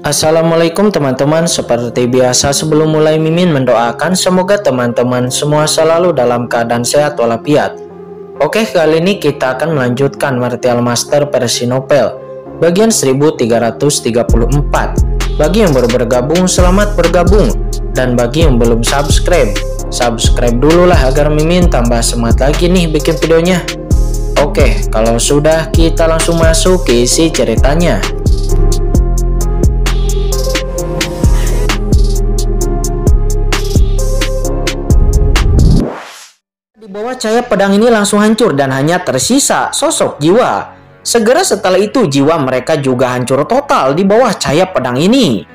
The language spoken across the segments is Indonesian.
Assalamualaikum teman-teman, seperti biasa sebelum mulai Mimin mendoakan semoga teman-teman semua selalu dalam keadaan sehat walafiat. Oke, kali ini kita akan melanjutkan Martial Master versi novel bagian 1334. Bagi yang baru bergabung, selamat bergabung. Dan bagi yang belum subscribe dulu lah agar Mimin tambah semangat lagi nih bikin videonya. Oke, kalau sudah kita langsung masuk ke isi ceritanya. Di bawah cahaya pedang ini langsung hancur dan hanya tersisa sosok jiwa. Segera setelah itu jiwa mereka juga hancur total di bawah cahaya pedang ini.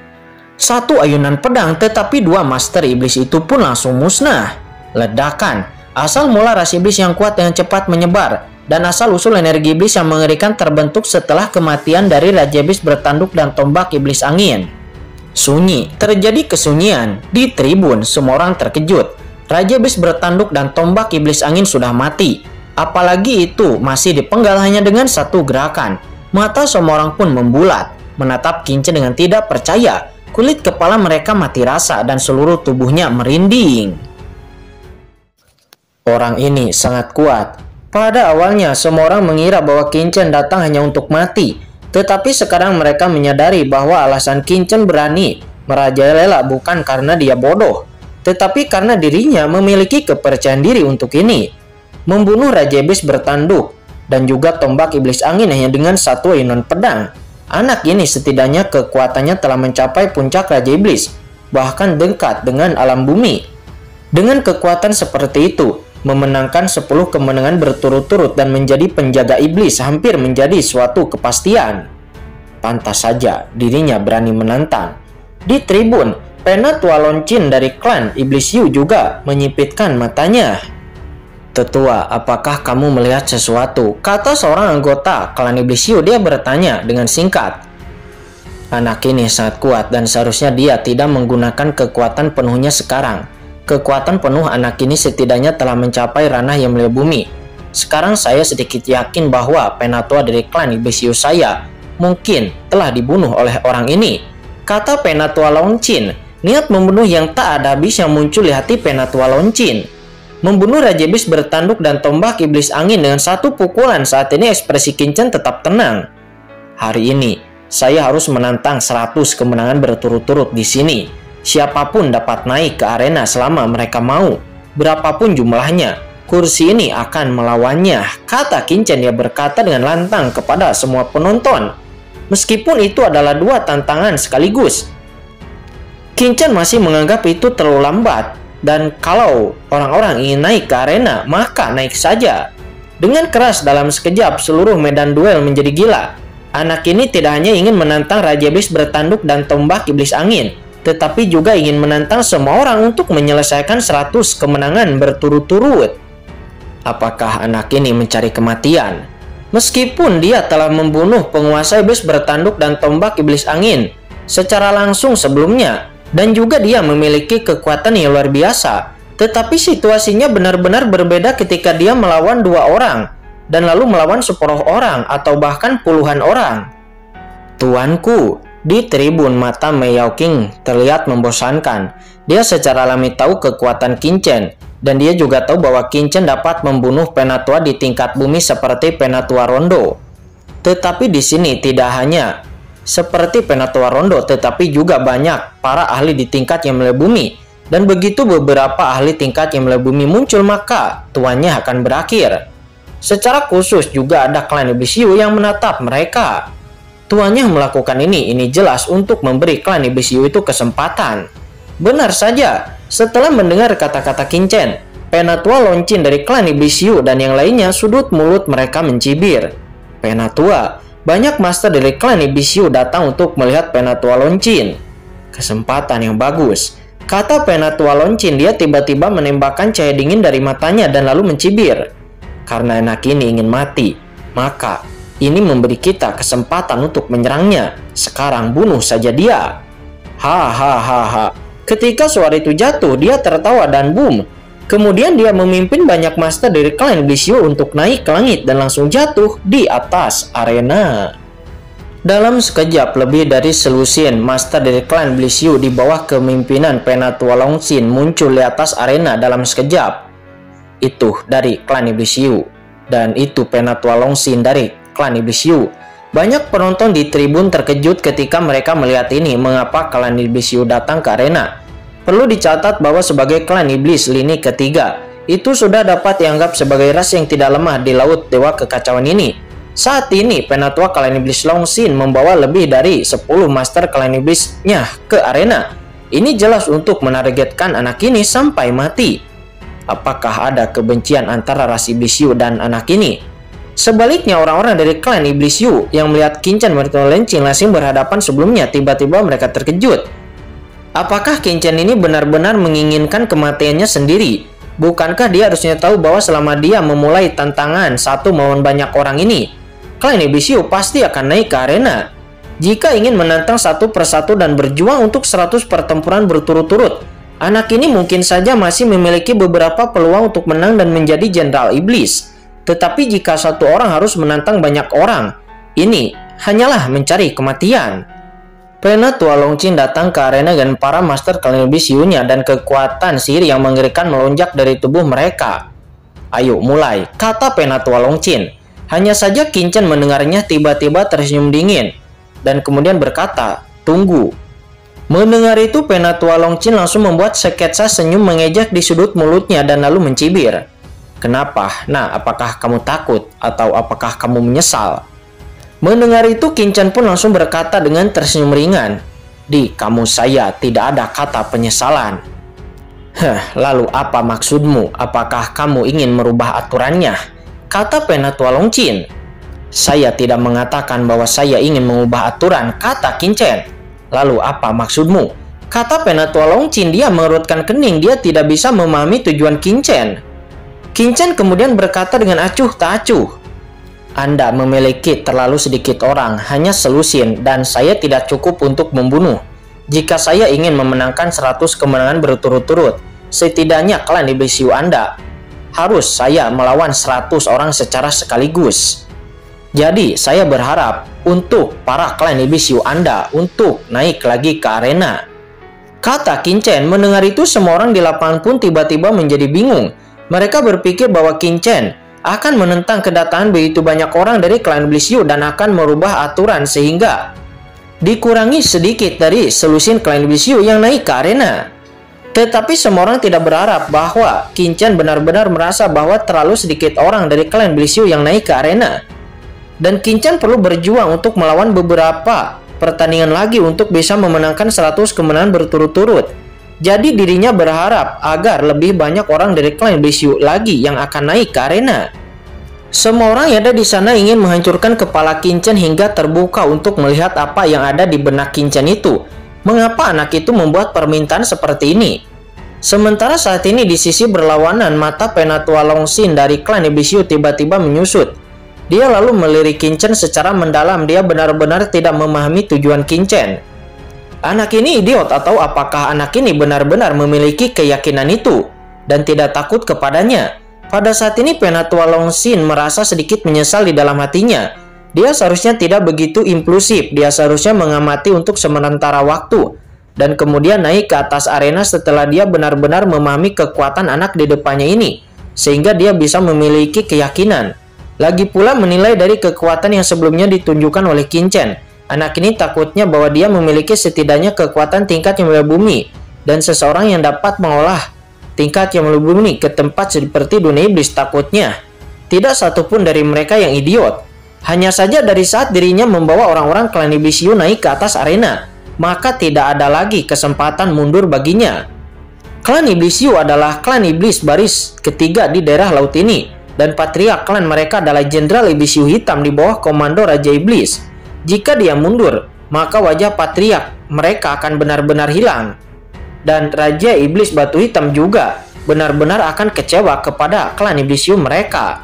Satu ayunan pedang tetapi dua master iblis itu pun langsung musnah. Ledakan, asal mula ras iblis yang kuat dengan cepat menyebar dan asal usul energi iblis yang mengerikan terbentuk setelah kematian dari Raja Iblis bertanduk dan tombak iblis angin. Sunyi, terjadi kesunyian. Di tribun semua orang terkejut. Raja Iblis bertanduk dan tombak iblis angin sudah mati. Apalagi itu masih dipenggal hanya dengan satu gerakan. Mata semua orang pun membulat, menatap Kincen dengan tidak percaya. Kulit kepala mereka mati rasa dan seluruh tubuhnya merinding. Orang ini sangat kuat. Pada awalnya semua orang mengira bahwa Kincen datang hanya untuk mati. Tetapi sekarang mereka menyadari bahwa alasan Kincen berani merajalela bukan karena dia bodoh, tetapi karena dirinya memiliki kepercayaan diri untuk ini. Membunuh Raja Iblis bertanduk dan juga tombak iblis angin hanya dengan satu ayunan pedang. Anak ini setidaknya kekuatannya telah mencapai puncak Raja Iblis, bahkan dekat dengan alam bumi. Dengan kekuatan seperti itu, memenangkan 10 kemenangan berturut-turut dan menjadi penjaga iblis hampir menjadi suatu kepastian. Pantas saja dirinya berani menantang. Di tribun, Penatua Loncin dari klan Iblis Yu juga menyipitkan matanya. "Tetua, apakah kamu melihat sesuatu?" kata seorang anggota klan Iblis Yu. Dia bertanya dengan singkat. Anak ini sangat kuat dan seharusnya dia tidak menggunakan kekuatan penuhnya sekarang. Kekuatan penuh anak ini setidaknya telah mencapai ranah yang melihat bumi. Sekarang saya sedikit yakin bahwa Penatua dari klan Iblis Yu saya mungkin telah dibunuh oleh orang ini, kata Penatua Loncin. Niat membunuh yang tak ada habis yang muncul di hati Penatua Loncin. Membunuh Raja Iblis bertanduk dan tombak iblis angin dengan satu pukulan. Saat ini ekspresi Kincen tetap tenang. Hari ini saya harus menantang 100 kemenangan berturut-turut di sini. Siapapun dapat naik ke arena selama mereka mau. Berapapun jumlahnya, kursi ini akan melawannya, kata Kincen. Dia berkata dengan lantang kepada semua penonton. Meskipun itu adalah dua tantangan sekaligus, Kincen masih menganggap itu terlalu lambat. Dan kalau orang-orang ingin naik ke arena, maka naik saja. Dengan keras dalam sekejap seluruh medan duel menjadi gila. Anak ini tidak hanya ingin menantang Raja Iblis bertanduk dan tombak iblis angin, tetapi juga ingin menantang semua orang untuk menyelesaikan 100 kemenangan berturut-turut. Apakah anak ini mencari kematian? Meskipun dia telah membunuh penguasa iblis bertanduk dan tombak iblis angin secara langsung sebelumnya, dan juga dia memiliki kekuatan yang luar biasa, tetapi situasinya benar-benar berbeda ketika dia melawan 2 orang, dan lalu melawan 10 orang, atau bahkan puluhan orang. Tuanku, di tribun mata Mei Yaoqing terlihat membosankan. Dia secara alami tahu kekuatan Kincen, dan dia juga tahu bahwa Kincen dapat membunuh Penatua di tingkat bumi seperti Penatua Rondo. Tetapi di sini tidak hanya seperti Penatua Rondo, tetapi juga banyak para ahli di tingkat yang melihat bumi. Dan begitu beberapa ahli tingkat yang melihat bumi muncul, maka tuannya akan berakhir. Secara khusus juga ada klan Iblis Yu yang menatap mereka. Tuannya melakukan ini jelas untuk memberi klan Iblis Yu itu kesempatan. Benar saja, setelah mendengar kata-kata Kincen, Penatua Loncin dari klan Iblis Yu dan yang lainnya sudut mulut mereka mencibir. Penatua, banyak master dari klan Iblis Yu datang untuk melihat Penatua Loncin. Kesempatan yang bagus, kata Penatua Loncin. Dia tiba-tiba menembakkan cahaya dingin dari matanya dan lalu mencibir. Karena anak ini ingin mati, maka ini memberi kita kesempatan untuk menyerangnya. Sekarang bunuh saja dia. Hahaha. Ketika suara itu jatuh, dia tertawa dan boom. Kemudian dia memimpin banyak master dari klan Iblis Yu untuk naik ke langit dan langsung jatuh di atas arena. Dalam sekejap, lebih dari selusin master dari klan Blissyu di bawah kepemimpinan Penatua Longqin muncul di atas arena dalam sekejap. Itu dari klan Blissyu, dan itu Penatua Longqin dari klan Blissyu. Banyak penonton di tribun terkejut ketika mereka melihat ini. Mengapa klan Blissyu datang ke arena? Perlu dicatat bahwa sebagai klan iblis lini ketiga, itu sudah dapat dianggap sebagai ras yang tidak lemah di laut dewa kekacauan ini. Saat ini, Penatua klan iblis Longqin membawa lebih dari 10 master klan iblisnya ke arena. Ini jelas untuk menargetkan anak ini sampai mati. Apakah ada kebencian antara ras Blissyu dan anak ini? Sebaliknya, orang-orang dari klan Blissyu yang melihat Qin Chen bertemu Lin Qinglasing berhadapan sebelumnya, tiba-tiba mereka terkejut. Apakah Qin Chen ini benar-benar menginginkan kematiannya sendiri? Bukankah dia harusnya tahu bahwa selama dia memulai tantangan satu melawan banyak orang ini, klan Blissyu pasti akan naik ke arena. Jika ingin menantang satu persatu dan berjuang untuk 100 pertempuran berturut-turut, anak ini mungkin saja masih memiliki beberapa peluang untuk menang dan menjadi jenderal iblis. Tetapi jika satu orang harus menantang banyak orang, ini hanyalah mencari kematian. Penatua Longqin datang ke arena dengan para master klan Blissyu-nya dan kekuatan sihir yang mengerikan melonjak dari tubuh mereka. "Ayo mulai," kata Penatua Longqin. Hanya saja Qin Chen mendengarnya tiba-tiba tersenyum dingin dan kemudian berkata, "Tunggu." Mendengar itu, Penatua Longqin langsung membuat sketsa senyum mengejek di sudut mulutnya dan lalu mencibir. "Kenapa? Nah, apakah kamu takut atau apakah kamu menyesal?" Mendengar itu, Qin Chen pun langsung berkata dengan tersenyum ringan, "Di kamus saya tidak ada kata penyesalan." Lalu apa maksudmu? Apakah kamu ingin merubah aturannya?" kata Penatua Longqin. "Saya tidak mengatakan bahwa saya ingin mengubah aturan," kata Qin Chen. "Lalu apa maksudmu?" kata Penatua Longqin. Dia mengerutkan kening, dia tidak bisa memahami tujuan Qin Chen. Qin Chen kemudian berkata dengan acuh tak acuh, "Anda memiliki terlalu sedikit orang, hanya selusin, dan saya tidak cukup untuk membunuh. Jika saya ingin memenangkan 100 kemenangan berturut-turut, setidaknya klan Blissyu Anda harus saya melawan 100 orang secara sekaligus. Jadi saya berharap untuk para klan Blissyu Anda untuk naik lagi ke arena," kata Qin Chen. Mendengar itu, semua orang di lapangan pun tiba-tiba menjadi bingung. Mereka berpikir bahwa Qin Chen akan menentang kedatangan begitu banyak orang dari klan Blissyu dan akan merubah aturan sehingga dikurangi sedikit dari selusin klan Blissyu yang naik ke arena. Tetapi semua orang tidak berharap bahwa Qin Chen benar-benar merasa bahwa terlalu sedikit orang dari klan Blissyu yang naik ke arena. Dan Qin Chen perlu berjuang untuk melawan beberapa pertandingan lagi untuk bisa memenangkan 100 kemenangan berturut-turut. Jadi dirinya berharap agar lebih banyak orang dari klan Blissyu lagi yang akan naik ke arena. Semua orang yang ada di sana ingin menghancurkan kepala Qin Chen hingga terbuka untuk melihat apa yang ada di benak Qin Chen itu. Mengapa anak itu membuat permintaan seperti ini? Sementara saat ini di sisi berlawanan, mata Penatua Longqin dari klan Blissyu tiba-tiba menyusut. Dia lalu melirik Qin Chen secara mendalam. Dia benar-benar tidak memahami tujuan Qin Chen. Anak ini idiot atau apakah anak ini benar-benar memiliki keyakinan itu dan tidak takut kepadanya? Pada saat ini Penatua Longqin merasa sedikit menyesal di dalam hatinya. Dia seharusnya tidak begitu impulsif. Dia seharusnya mengamati untuk sementara waktu dan kemudian naik ke atas arena setelah dia benar-benar memahami kekuatan anak di depannya ini, sehingga dia bisa memiliki keyakinan. Lagi pula menilai dari kekuatan yang sebelumnya ditunjukkan oleh Qin Chen. Anak ini takutnya bahwa dia memiliki setidaknya kekuatan tingkat yang melebihi bumi, dan seseorang yang dapat mengolah tingkat yang melebihi bumi ke tempat seperti dunia iblis. Takutnya tidak satupun dari mereka yang idiot. Hanya saja dari saat dirinya membawa orang-orang klan Blissyu naik ke atas arena, maka tidak ada lagi kesempatan mundur baginya. Klan Blissyu adalah klan iblis baris ketiga di daerah laut ini, dan patriark klan mereka adalah Jenderal Blissyu Hitam di bawah komando Raja Iblis. Jika dia mundur, maka wajah patriark mereka akan benar-benar hilang. Dan Raja Iblis Batu Hitam juga benar-benar akan kecewa kepada klan Blissyu mereka.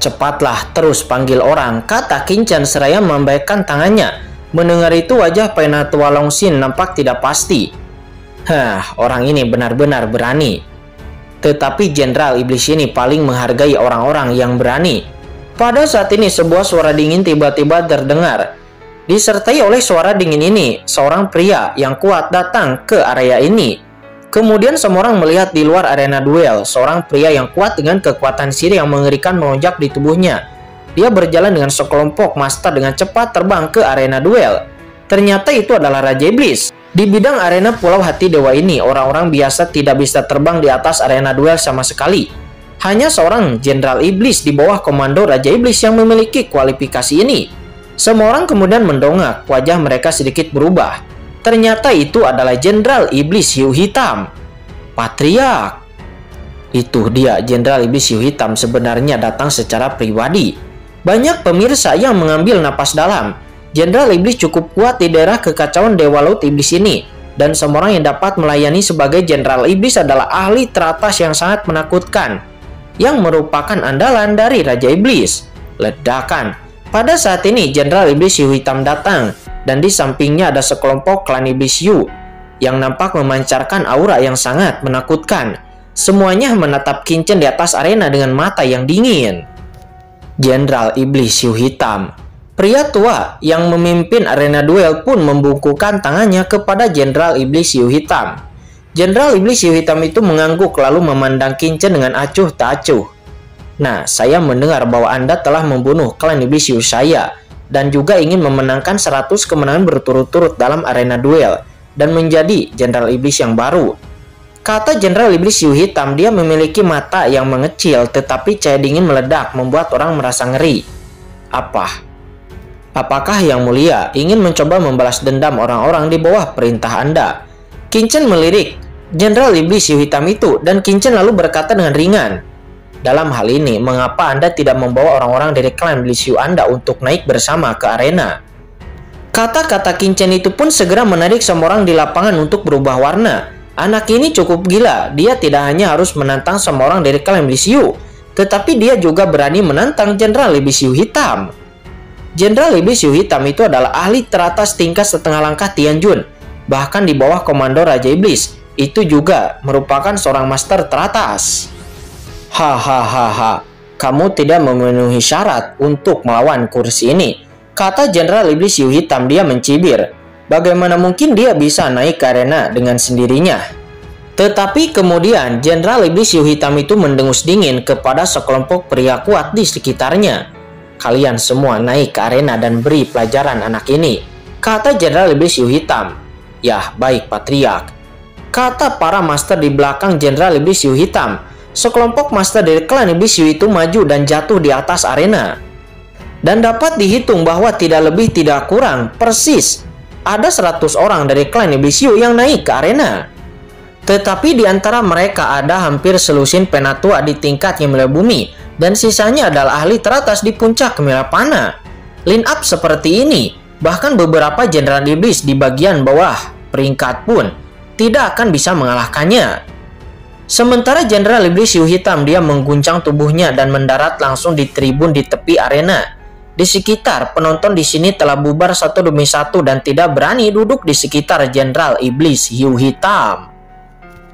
"Cepatlah, terus panggil orang," kata Qin Chen seraya membaikan tangannya. Mendengar itu, wajah Penatua Longqin nampak tidak pasti. Orang ini benar-benar berani. Tetapi Jenderal Iblis ini paling menghargai orang-orang yang berani. Pada saat ini sebuah suara dingin tiba-tiba terdengar. Disertai oleh suara dingin ini, seorang pria yang kuat datang ke area ini. Kemudian semua orang melihat di luar arena duel, seorang pria yang kuat dengan kekuatan sihir yang mengerikan melonjak di tubuhnya. Dia berjalan dengan sekelompok master dengan cepat terbang ke arena duel. Ternyata itu adalah Raja Iblis. Di bidang arena Pulau Hati Dewa ini, orang-orang biasa tidak bisa terbang di atas arena duel sama sekali. Hanya seorang Jenderal Iblis di bawah komando Raja Iblis yang memiliki kualifikasi ini. Semua orang kemudian mendongak, wajah mereka sedikit berubah. Ternyata itu adalah Jenderal Iblis Hiu Hitam. Patriark. Itu dia, Jenderal Iblis Hiu Hitam sebenarnya datang secara pribadi. Banyak pemirsa yang mengambil napas dalam. Jenderal Iblis cukup kuat di daerah kekacauan Dewa Laut Iblis ini. Dan semua orang yang dapat melayani sebagai Jenderal Iblis adalah ahli teratas yang sangat menakutkan, yang merupakan andalan dari Raja Iblis. Ledakan. Pada saat ini, Jenderal Iblis Hiu Hitam datang, dan di sampingnya ada sekelompok klan Iblis Hiu yang nampak memancarkan aura yang sangat menakutkan. Semuanya menatap Qin Chen di atas arena dengan mata yang dingin. Jenderal Iblis Hiu Hitam. Pria tua yang memimpin arena duel pun membungkukkan tangannya kepada Jenderal Iblis Hiu Hitam. Jenderal Iblis Hiu Hitam itu mengangguk lalu memandang Qin Chen dengan acuh tak acuh. Nah, saya mendengar bahwa Anda telah membunuh klan Iblis Hiu saya dan juga ingin memenangkan 100 kemenangan berturut-turut dalam arena duel dan menjadi Jenderal Iblis yang baru. Kata Jenderal Iblis Hiu Hitam, dia memiliki mata yang mengecil tetapi cahaya dingin meledak membuat orang merasa ngeri. Apakah Yang Mulia ingin mencoba membalas dendam orang-orang di bawah perintah Anda? Qin Chen melirik Jenderal Iblis Hiu Hitam itu dan Qin Chen lalu berkata dengan ringan, dalam hal ini, mengapa Anda tidak membawa orang-orang dari klan Iblis Hiu Anda untuk naik bersama ke arena? Kata-kata Qin Chen itu pun segera menarik semua orang di lapangan untuk berubah warna. Anak ini cukup gila, dia tidak hanya harus menantang semua orang dari klan Iblis Hiu, tetapi dia juga berani menantang Jenderal Iblis Hiu Hitam. Jenderal Iblis Hiu Hitam itu adalah ahli teratas tingkat setengah langkah Tianjun, bahkan di bawah komando Raja Iblis, itu juga merupakan seorang master teratas. Hahaha, kamu tidak memenuhi syarat untuk melawan kursi ini, kata Jenderal Iblis Hiu Hitam. Dia mencibir. Bagaimana mungkin dia bisa naik ke arena dengan sendirinya? Tetapi kemudian Jenderal Iblis Hiu Hitam itu mendengus dingin kepada sekelompok pria kuat di sekitarnya. Kalian semua naik ke arena dan beri pelajaran anak ini, kata Jenderal Iblis Hiu Hitam. Yah, baik Patriark, kata para master di belakang Jenderal Iblis Hiu Hitam. Sekelompok master dari klan Iblis Hiu itu maju dan jatuh di atas arena. Dan dapat dihitung bahwa tidak lebih tidak kurang persis ada 100 orang dari klan Iblis Hiu yang naik ke arena. Tetapi di antara mereka ada hampir selusin penatua di tingkat yang Mulia Bumi, dan sisanya adalah ahli teratas di puncak Kemelapana. Line up seperti ini, bahkan beberapa Jenderal Iblis di bagian bawah peringkat pun tidak akan bisa mengalahkannya. Sementara Jenderal Iblis Hiu Hitam, dia mengguncang tubuhnya dan mendarat langsung di tribun di tepi arena. Di sekitar, penonton di sini telah bubar satu demi satu dan tidak berani duduk di sekitar Jenderal Iblis Hiu Hitam.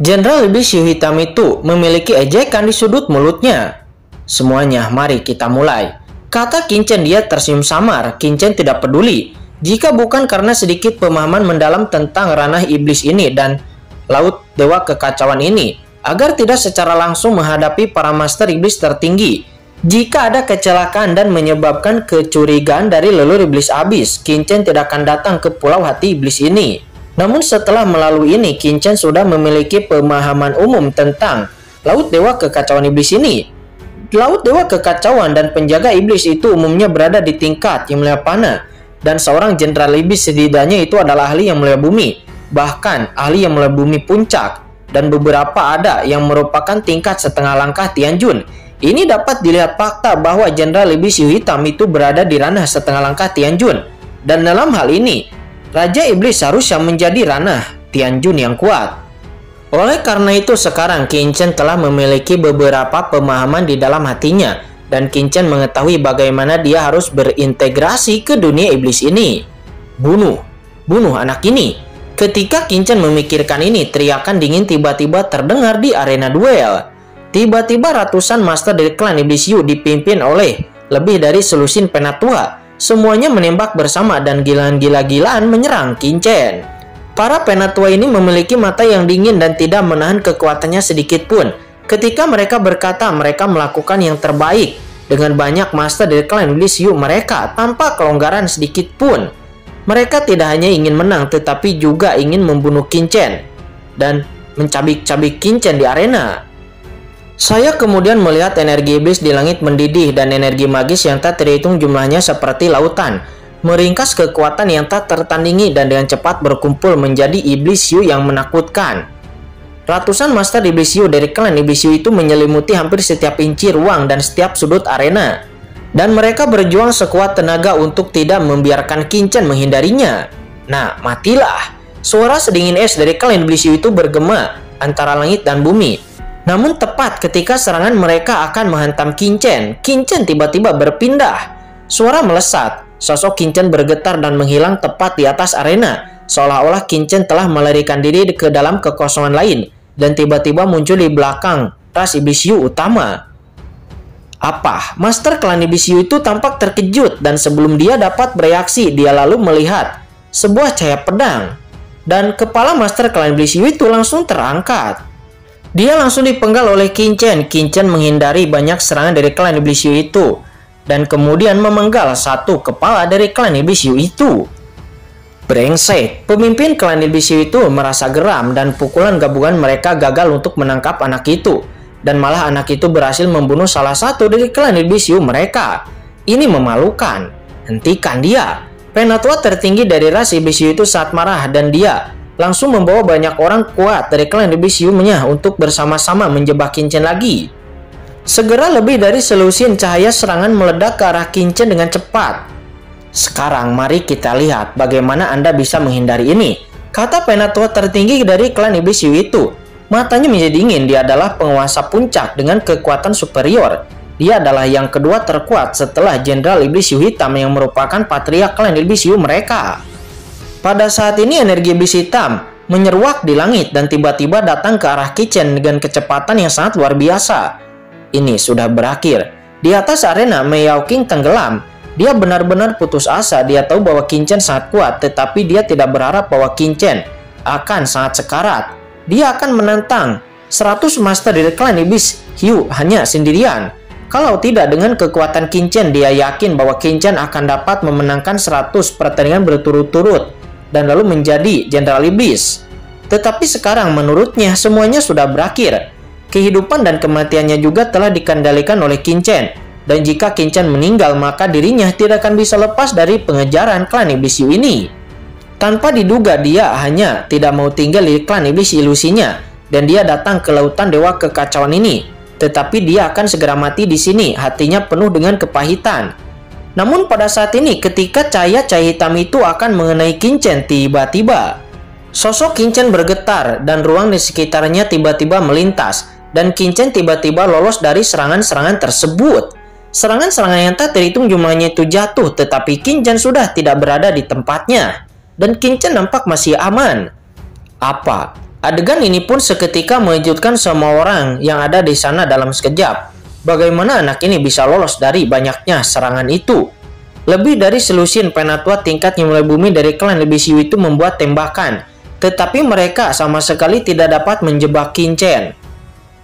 Jenderal Iblis Hiu Hitam itu memiliki ejekan di sudut mulutnya. Semuanya, mari kita mulai, kata Qin Chen. Dia tersenyum samar. Qin Chen tidak peduli. Jika bukan karena sedikit pemahaman mendalam tentang ranah iblis ini dan Laut Dewa Kekacauan ini, agar tidak secara langsung menghadapi para master iblis tertinggi. Jika ada kecelakaan dan menyebabkan kecurigaan dari leluhur iblis abis, Qin Chen tidak akan datang ke Pulau Hati Iblis ini. Namun setelah melalui ini, Qin Chen sudah memiliki pemahaman umum tentang Laut Dewa Kekacauan Iblis ini. Laut Dewa Kekacauan dan penjaga iblis itu umumnya berada di tingkat Yang Mulia Pana, dan seorang Jenderal Iblis setidaknya itu adalah ahli Yang Mulia Bumi, bahkan ahli Yang Mulia Bumi Puncak. Dan beberapa ada yang merupakan tingkat setengah langkah Tianjun. Ini dapat dilihat fakta bahwa Jenderal Iblis Hiu Hitam itu berada di ranah setengah langkah Tianjun. Dan dalam hal ini, Raja Iblis harusnya menjadi ranah Tianjun yang kuat. Oleh karena itu sekarang Qin Chen telah memiliki beberapa pemahaman di dalam hatinya. Dan Qin Chen mengetahui bagaimana dia harus berintegrasi ke dunia iblis ini. Bunuh anak ini. Ketika Qin Chen memikirkan ini, teriakan dingin tiba-tiba terdengar di arena duel. Tiba-tiba ratusan master dari klan Iblis Hiu dipimpin oleh lebih dari selusin penatua semuanya menembak bersama dan gila-gilaan menyerang Qinchen. Para penatua ini memiliki mata yang dingin dan tidak menahan kekuatannya sedikit pun. Ketika mereka berkata mereka melakukan yang terbaik dengan banyak master dari klan iblis Yu mereka tanpa kelonggaran sedikit pun. Mereka tidak hanya ingin menang tetapi juga ingin membunuh Qinchen dan mencabik-cabik Qinchen di arena. Saya kemudian melihat energi iblis di langit mendidih dan energi magis yang tak terhitung jumlahnya seperti lautan meringkas kekuatan yang tak tertandingi dan dengan cepat berkumpul menjadi iblis Yu yang menakutkan. Ratusan master iblis Yu dari klan iblis Yu itu menyelimuti hampir setiap inci ruang dan setiap sudut arena. Dan mereka berjuang sekuat tenaga untuk tidak membiarkan Qinchen menghindarinya. Nah, matilah. Suara sedingin es dari klan iblis Yu itu bergema antara langit dan bumi. Namun tepat ketika serangan mereka akan menghantam Qinchen, Qinchen tiba-tiba berpindah. Suara melesat. Sosok Qinchen bergetar dan menghilang tepat di atas arena, seolah-olah Qinchen telah melarikan diri ke dalam kekosongan lain dan tiba-tiba muncul di belakang ras iblis Yu utama. Apa? Master klan iblis Yu itu tampak terkejut dan sebelum dia dapat bereaksi, dia lalu melihat sebuah cahaya pedang dan kepala master klan iblis Yu itu langsung terangkat. Dia langsung dipenggal oleh Qinchen. Qinchen menghindari banyak serangan dari klan iblis Yu itu dan kemudian memenggal satu kepala dari klan iblis Yu itu. Brengsek, pemimpin klan iblis Yu itu merasa geram dan pukulan gabungan mereka gagal untuk menangkap anak itu. Dan malah anak itu berhasil membunuh salah satu dari klan iblis Yu mereka. Ini memalukan. Hentikan dia. Penatua tertinggi dari ras iblis Yu itu saat marah dan dia langsung membawa banyak orang kuat dari klan iblis Yu-nya untuk bersama-sama menjebak Qinchen lagi. Segera lebih dari selusin cahaya serangan meledak ke arah Qinchen dengan cepat. Sekarang mari kita lihat bagaimana Anda bisa menghindari ini, kata penatua tertinggi dari klan iblis Yu itu. Matanya menjadi dingin. Dia adalah penguasa puncak dengan kekuatan superior. Dia adalah yang kedua terkuat setelah Jenderal Iblis Yu Hitam yang merupakan patriark klan iblis Yu mereka. Pada saat ini energi iblis hitam menyeruak di langit dan tiba-tiba datang ke arah Qinchen dengan kecepatan yang sangat luar biasa. Ini sudah berakhir. Di atas arena, Mei Yaoqing tenggelam. Dia benar-benar putus asa. Dia tahu bahwa Qinchen sangat kuat, tetapi dia tidak berharap bahwa Qinchen akan sangat sekarat. Dia akan menantang 100 master dari klan iblis Yu hanya sendirian. Kalau tidak, dengan kekuatan Qinchen, dia yakin bahwa Qinchen akan dapat memenangkan 100 pertandingan berturut-turut dan lalu menjadi jenderal iblis. Tetapi sekarang menurutnya semuanya sudah berakhir. Kehidupan dan kematiannya juga telah dikendalikan oleh Qinchen. Dan jika Qinchen meninggal, maka dirinya tidak akan bisa lepas dari pengejaran klan iblis Yu ini. Tanpa diduga, dia hanya tidak mau tinggal di klan iblis ilusinya. Dan dia datang ke lautan dewa kekacauan ini. Tetapi dia akan segera mati di sini, hatinya penuh dengan kepahitan. Namun pada saat ini, ketika cahaya-cahaya hitam itu akan mengenai Qinchen, tiba-tiba sosok Qinchen bergetar dan ruang di sekitarnya tiba-tiba melintas. Dan Qinchen tiba-tiba lolos dari serangan-serangan tersebut. Serangan-serangan yang tak terhitung jumlahnya itu jatuh, tetapi Qinchen sudah tidak berada di tempatnya. Dan Qinchen nampak masih aman. Apa? Adegan ini pun seketika mengejutkan semua orang yang ada di sana dalam sekejap. Bagaimana anak ini bisa lolos dari banyaknya serangan itu? Lebih dari selusin penatua tingkat yang mulai bumi dari klan iblis Yu itu membuat tembakan. Tetapi mereka sama sekali tidak dapat menjebak Qinchen.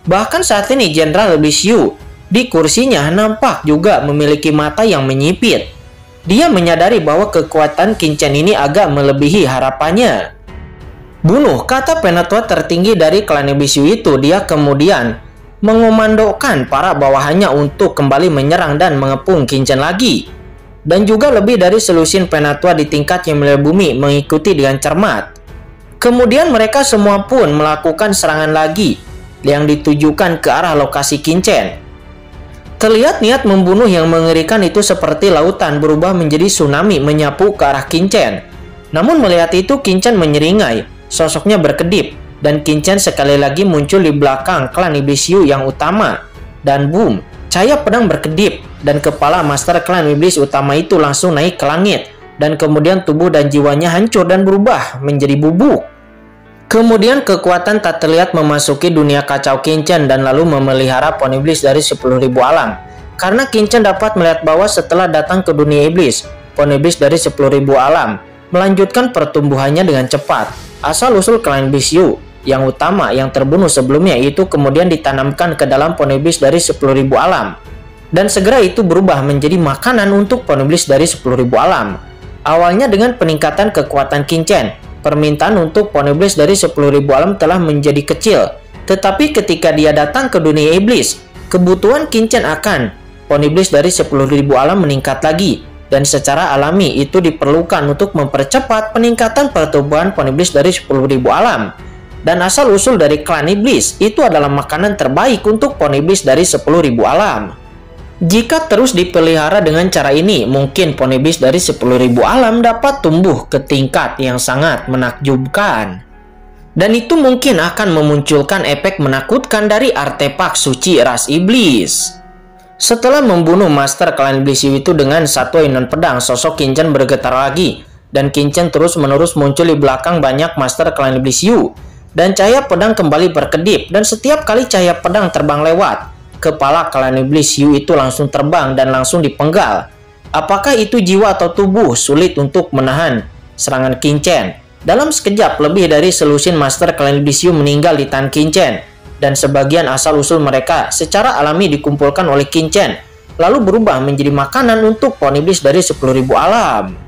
Bahkan saat ini Jenderal Iblis Yu di kursinya nampak juga memiliki mata yang menyipit. Dia menyadari bahwa kekuatan Qinchen ini agak melebihi harapannya. Bunuh, kata penatua tertinggi dari klan iblis Yu itu. Dia kemudian mengomandokan para bawahannya untuk kembali menyerang dan mengepung Qinchen lagi. Dan juga lebih dari selusin penatua di tingkat yang mulai bumi mengikuti dengan cermat. Kemudian mereka semua pun melakukan serangan lagi yang ditujukan ke arah lokasi Qinchen. Terlihat niat membunuh yang mengerikan itu seperti lautan berubah menjadi tsunami menyapu ke arah Qinchen. Namun melihat itu Qinchen menyeringai, sosoknya berkedip, dan Qinchen sekali lagi muncul di belakang klan iblis Yu yang utama. Dan boom, cahaya pedang berkedip, dan kepala master klan iblis utama itu langsung naik ke langit. Dan kemudian tubuh dan jiwanya hancur dan berubah menjadi bubuk. Kemudian kekuatan tak terlihat memasuki dunia kacau Qinchen dan lalu memelihara pohon iblis dari 10.000 alam. Karena Qinchen dapat melihat bahwa setelah datang ke dunia iblis, pohon iblis dari 10.000 alam melanjutkan pertumbuhannya dengan cepat. Asal-usul klan iblis Yu yang utama yang terbunuh sebelumnya itu kemudian ditanamkan ke dalam pohon iblis dari 10.000 alam. Dan segera itu berubah menjadi makanan untuk pohon iblis dari 10.000 alam. Awalnya dengan peningkatan kekuatan Qin Chen, permintaan untuk pohon iblis dari 10.000 alam telah menjadi kecil. Tetapi ketika dia datang ke dunia iblis, kebutuhan Qin Chen akan pohon iblis dari 10.000 alam meningkat lagi. Dan secara alami itu diperlukan untuk mempercepat peningkatan pertumbuhan pohon iblis dari 10.000 alam. Dan asal-usul dari klan iblis itu adalah makanan terbaik untuk pohon iblis dari 10.000 alam. Jika terus dipelihara dengan cara ini, mungkin pohon iblis dari 10.000 alam dapat tumbuh ke tingkat yang sangat menakjubkan. Dan itu mungkin akan memunculkan efek menakutkan dari artefak suci ras iblis. Setelah membunuh master klan iblis Yu itu dengan satu ayunan pedang, sosok Qin Chen bergetar lagi. Dan Qin Chen terus-menerus muncul di belakang banyak master klan iblis Yu. Dan cahaya pedang kembali berkedip, dan setiap kali cahaya pedang terbang lewat, kepala klan iblis Yu itu langsung terbang dan langsung dipenggal. Apakah itu jiwa atau tubuh sulit untuk menahan serangan Qin Chen? Dalam sekejap, lebih dari selusin master klan iblis Yu meninggal di tangan Qin Chen. Dan sebagian asal-usul mereka secara alami dikumpulkan oleh Qin Chen, lalu berubah menjadi makanan untuk pohon iblis dari 10.000 alam.